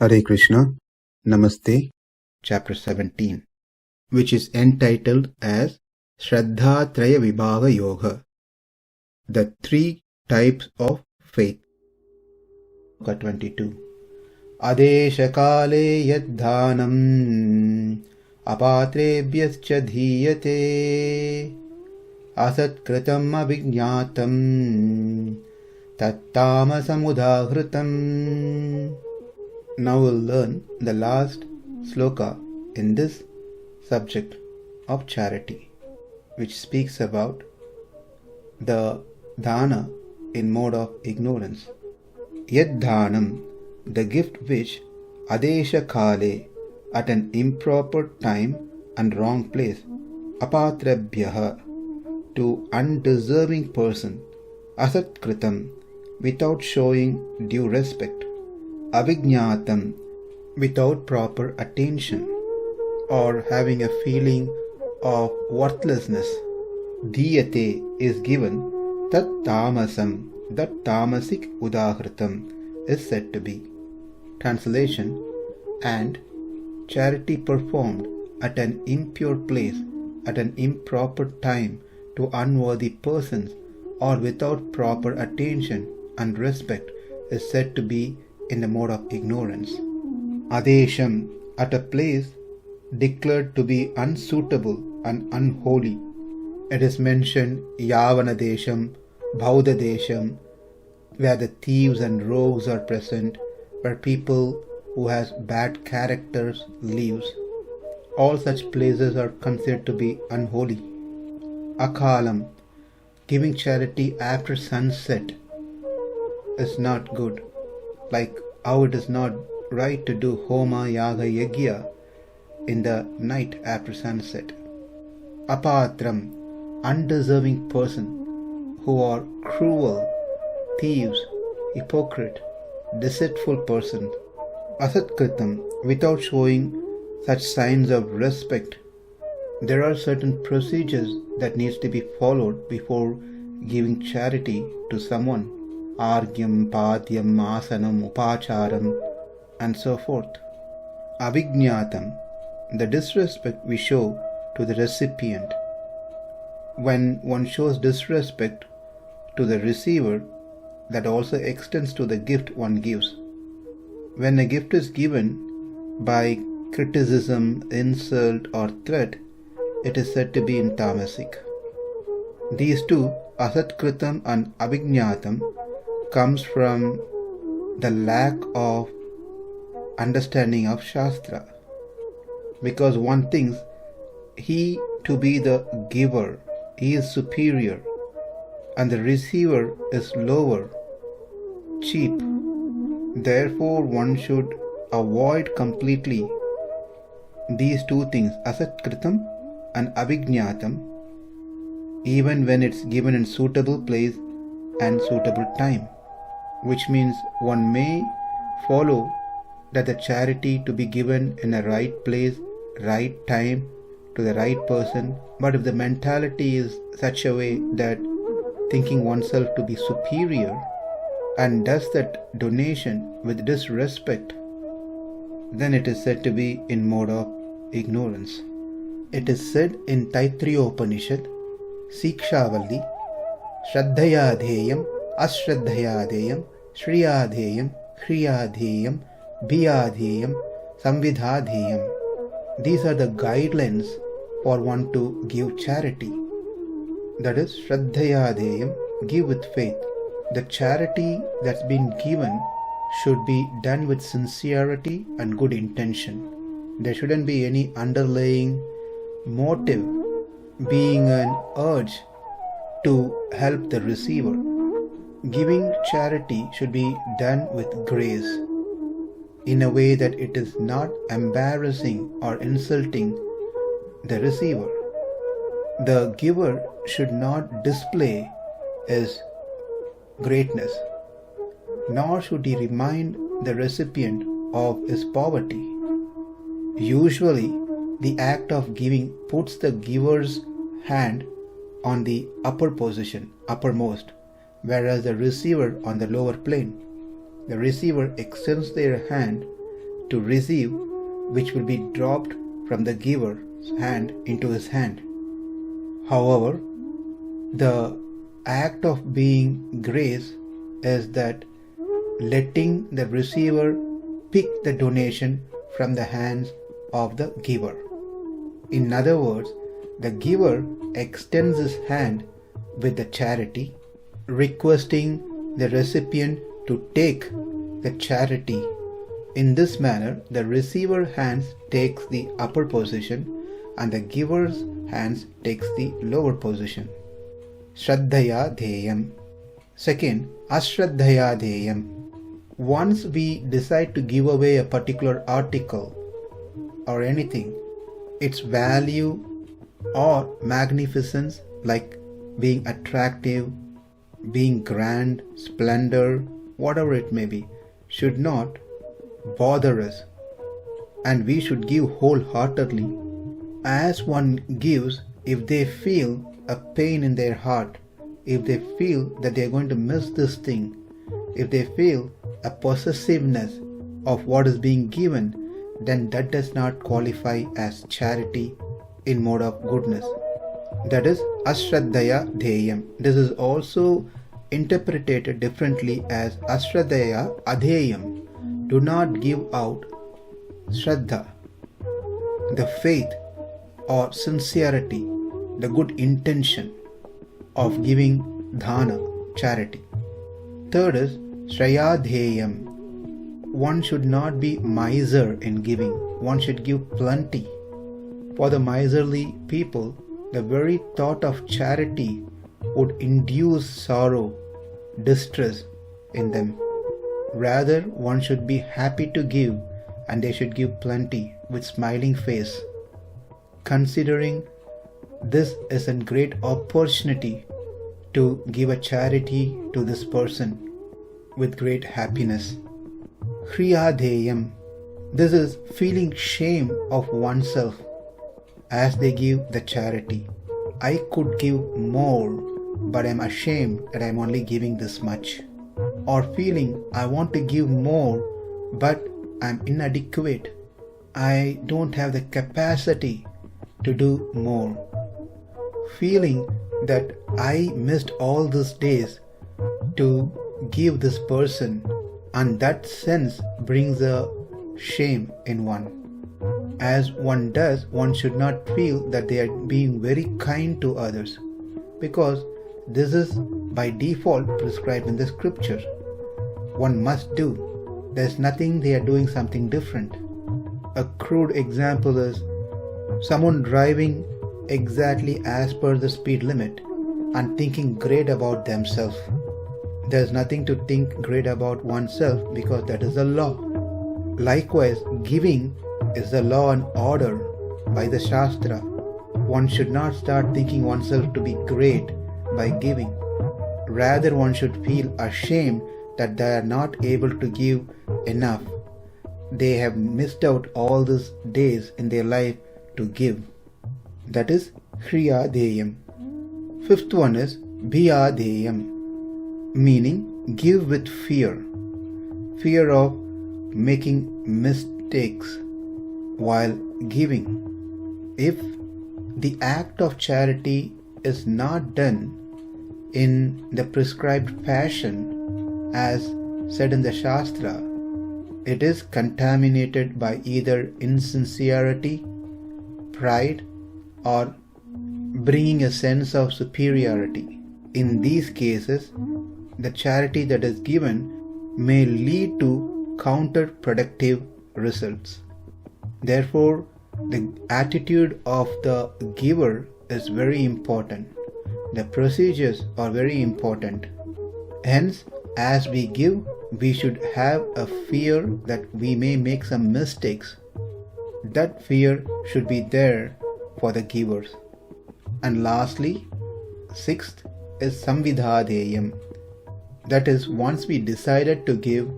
Hare Krishna, Namaste, Chapter 17, which is entitled as Shraddha-traya vibhāga yoga, the three types of faith. 22. Adeśa-kāle dānam, apātrebhyaś dīyate, asat-kṛtam avajñātaṁ, tāmasam udāhṛtam. Now we'll learn the last Sloka in this subject of charity, which speaks about the dāna in mode of ignorance. Dānam, the gift which adeśa-kāle, at an improper time and wrong place, apātrebhyaś, to undeserving person, asat-kṛtam, without showing due respect, avajñātaṁ, without proper attention or having a feeling of worthlessness. Dīyate is given, tāmasam, that tamasic udāhṛtam is said to be. Translation: and charity performed at an impure place, at an improper time, to unworthy persons, or without proper attention and respect, is said to be in the mode of ignorance. Adesham, at a place declared to be unsuitable and unholy. It is mentioned Yavanadesham, Bhaudadesham, where the thieves and rogues are present, where people who has bad characters lives. All such places are considered to be unholy. Akalam, giving charity after sunset, is not good, like how it is not right to do homa, yaga, yagya in the night after sunset. Apātrebhyaś, undeserving person, who are cruel, thieves, hypocrite, deceitful person. Asat-kṛtam, without showing such signs of respect. There are certain procedures that needs to be followed before giving charity to someone. Argyam, padyam, asanam, upacharam, and so forth. Avajñātaṁ, the disrespect we show to the recipient. When one shows disrespect to the receiver, that also extends to the gift one gives. When a gift is given by criticism, insult, or threat, it is said to be in tamasic. These two, asat-kṛtam and avajñātaṁ, comes from the lack of understanding of Shastra, because one thinks he to be the giver, he is superior, and the receiver is lower, cheap. Therefore one should avoid completely these two things, asat-kṛtam and avajñātaṁ, even when it's given in suitable place and suitable time, which means one may follow that the charity to be given in a right place, right time, to the right person. But if the mentality is such a way that thinking oneself to be superior and does that donation with disrespect, then it is said to be in mode of ignorance. It is said in Taittiriya-upanishad, Sikshavalli, Shraddhaya-dheyam, Ashraddhaya-dheyam, Shriya-dheyam, Kriya-dheyam, Bhiya-dheyam, Samvidha-dheyam. These are the guidelines for one to give charity. That is, Shraddhaya-dheyam, give with faith. The charity that's been given should be done with sincerity and good intention. There shouldn't be any underlying motive being an urge to help the receiver. Giving charity should be done with grace, in a way that it is not embarrassing or insulting the receiver. The giver should not display his greatness, nor should he remind the recipient of his poverty. Usually, the act of giving puts the giver's hand on the upper position, uppermost, whereas the receiver on the lower plane. The receiver extends their hand to receive, which will be dropped from the giver's hand into his hand. However, the act of being grace is that letting the receiver pick the donation from the hands of the giver. In other words, the giver extends his hand with the charity, requesting the recipient to take the charity. In this manner, the receiver hands takes the upper position and the giver's hands takes the lower position. Shraddhaya dheyam. Second, ashraddhaya dheyam. Once we decide to give away a particular article or anything, its value or magnificence, like being attractive, being grand, splendor, whatever it may be, should not bother us, and we should give wholeheartedly. As one gives, if they feel a pain in their heart, if they feel that they are going to miss this thing, if they feel a possessiveness of what is being given, then that does not qualify as charity in mode of goodness. That is ashraddhaya dheyam. This is also interpreted differently as ashraddhaya adheyam. Do not give out shraddha, the faith or sincerity, the good intention of giving dānam, charity. Third is shrayadheyam. One should not be miser in giving. One should give plenty. For the miserly people, the very thought of charity would induce sorrow, distress in them. Rather, one should be happy to give, and they should give plenty with smiling face, considering this is a great opportunity to give a charity to this person with great happiness. Hriyadheyam. This is feeling shame of oneself as they give the charity. I could give more, but I am ashamed that I am only giving this much. Or feeling I want to give more, but I am inadequate. I don't have the capacity to do more. Feeling that I missed all these days to give this person, and that sense brings a shame in one. As one does, one should not feel that they are being very kind to others, because this is by default prescribed in the scripture. One must do. There's nothing they are doing something different. A crude example is someone driving exactly as per the speed limit and thinking great about themselves. There's nothing to think great about oneself, because that is the law. Likewise, giving is the law and order by the Shastra. One should not start thinking oneself to be great by giving. Rather, one should feel ashamed that they are not able to give enough. They have missed out all these days in their life to give. That is Hriyadheyam. Fifth one is Bhiyadheyam, meaning give with fear. Fear of making mistakes while giving. If the act of charity is not done in the prescribed fashion as said in the Shastra, it is contaminated by either insincerity, pride, or bringing a sense of superiority. In these cases, the charity that is given may lead to counterproductive results. Therefore, the attitude of the giver is very important. The procedures are very important. Hence, as we give, we should have a fear that we may make some mistakes. That fear should be there for the givers. And lastly, sixth is samvidhadeyam. That is, once we decided to give,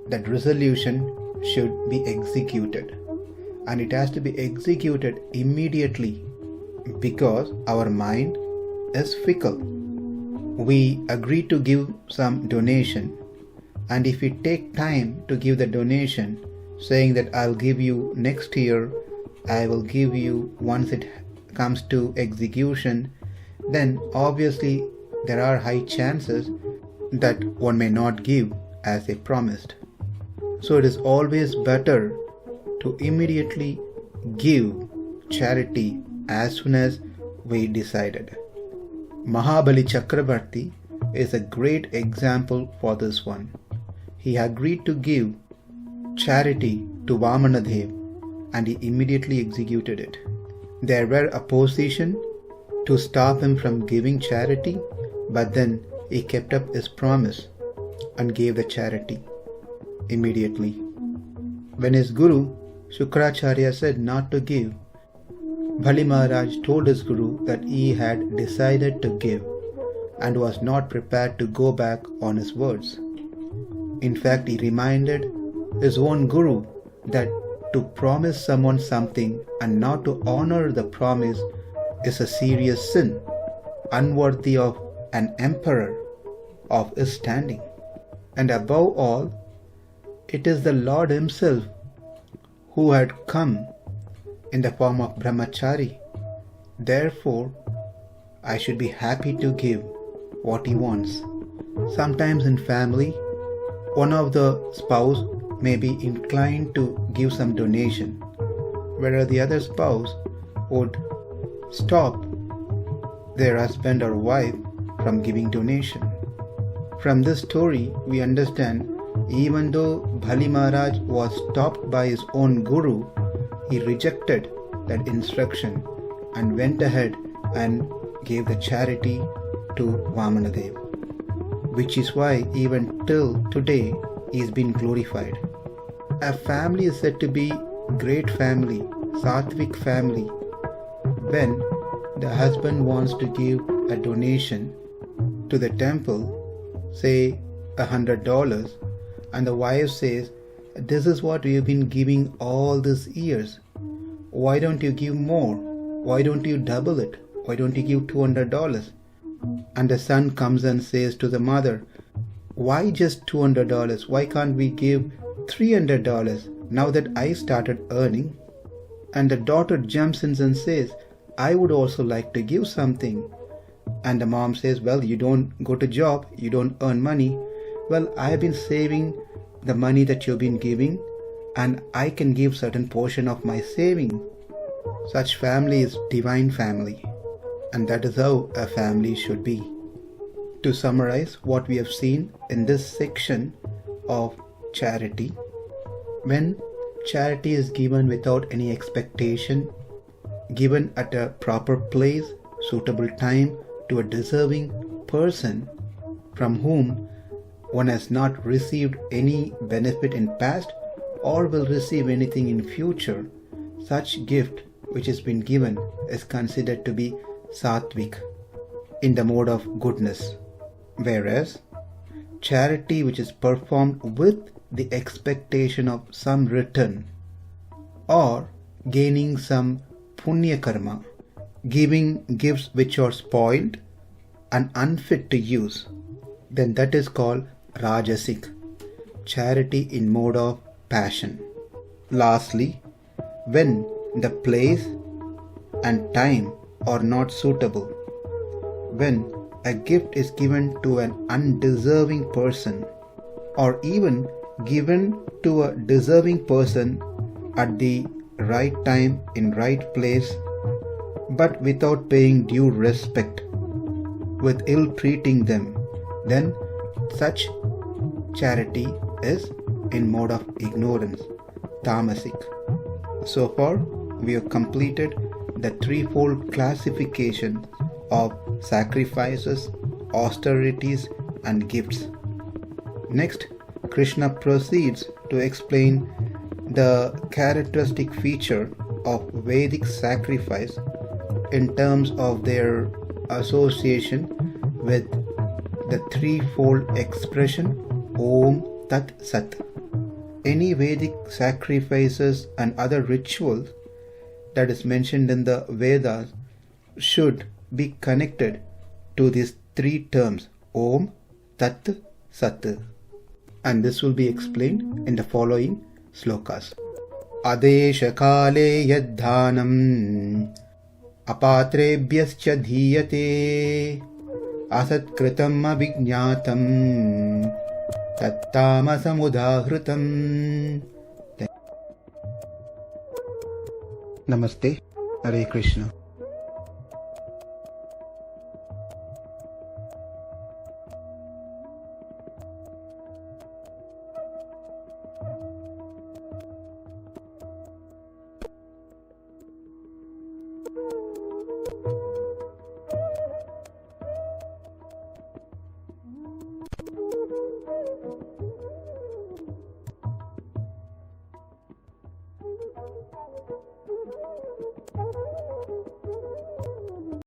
that resolution should be executed. And it has to be executed immediately, because our mind is fickle. We agree to give some donation, and if we take time to give the donation, saying that I'll give you next year, I will give you once it comes to execution, then obviously there are high chances that one may not give as they promised. So it is always better to immediately give charity as soon as we decided. Mahabali Chakravarti is a great example for this one. He agreed to give charity to Vamanadev and he immediately executed it. There were opposition to stop him from giving charity, but then he kept up his promise and gave the charity immediately. When his guru Shukracharya said not to give, Bali Maharaj told his guru that he had decided to give and was not prepared to go back on his words. In fact, he reminded his own guru that to promise someone something and not to honor the promise is a serious sin, unworthy of an emperor of his standing. And above all, it is the Lord himself who had come in the form of brahmachari. Therefore, I should be happy to give what he wants. Sometimes in family, one of the spouse may be inclined to give some donation, whereas the other spouse would stop their husband or wife from giving donation. From this story, we understand even though Bali Maharaj was stopped by his own guru, he rejected that instruction and went ahead and gave the charity to Vamanadev, which is why even till today he is being glorified. A family is said to be great family, Sattvic family, when the husband wants to give a donation to the temple, say $100, and the wife says, "This is what we have been giving all these years. Why don't you give more? Why don't you double it? Why don't you give $200? And the son comes and says to the mother, "Why just $200? Why can't we give $300 now that I started earning?" And the daughter jumps in and says, "I would also like to give something." And the mom says, "Well, you don't go to job, you don't earn money. Well, I have been saving the money that you've been giving and I can give certain portion of my saving." Such family is divine family, and that is how a family should be. To summarize what we have seen in this section of charity, when charity is given without any expectation, given at a proper place, suitable time to a deserving person from whom one has not received any benefit in past or will receive anything in future, such gift which has been given is considered to be sattvic, in the mode of goodness. Whereas charity which is performed with the expectation of some return or gaining some punya karma, giving gifts which are spoiled and unfit to use, then that is called rajasic, charity in mode of passion. Lastly, when the place and time are not suitable, when a gift is given to an undeserving person or even given to a deserving person at the right time in right place but without paying due respect, with ill treating them, then such charity is in mode of ignorance, tamasic. So far, we have completed the threefold classification of sacrifices, austerities and gifts. Next, Krishna proceeds to explain the characteristic feature of Vedic sacrifice in terms of their association with the threefold expression Om Tat Sat. Any Vedic sacrifices and other rituals that is mentioned in the Vedas should be connected to these three terms Om, Tat, Sat. And this will be explained in the following slokas. adeśa-kāle dānam apātrebhyaś dīyate asat-kṛtam avajñātaṁ tāmasam udāhṛtam. Namaste. Hare Krishna.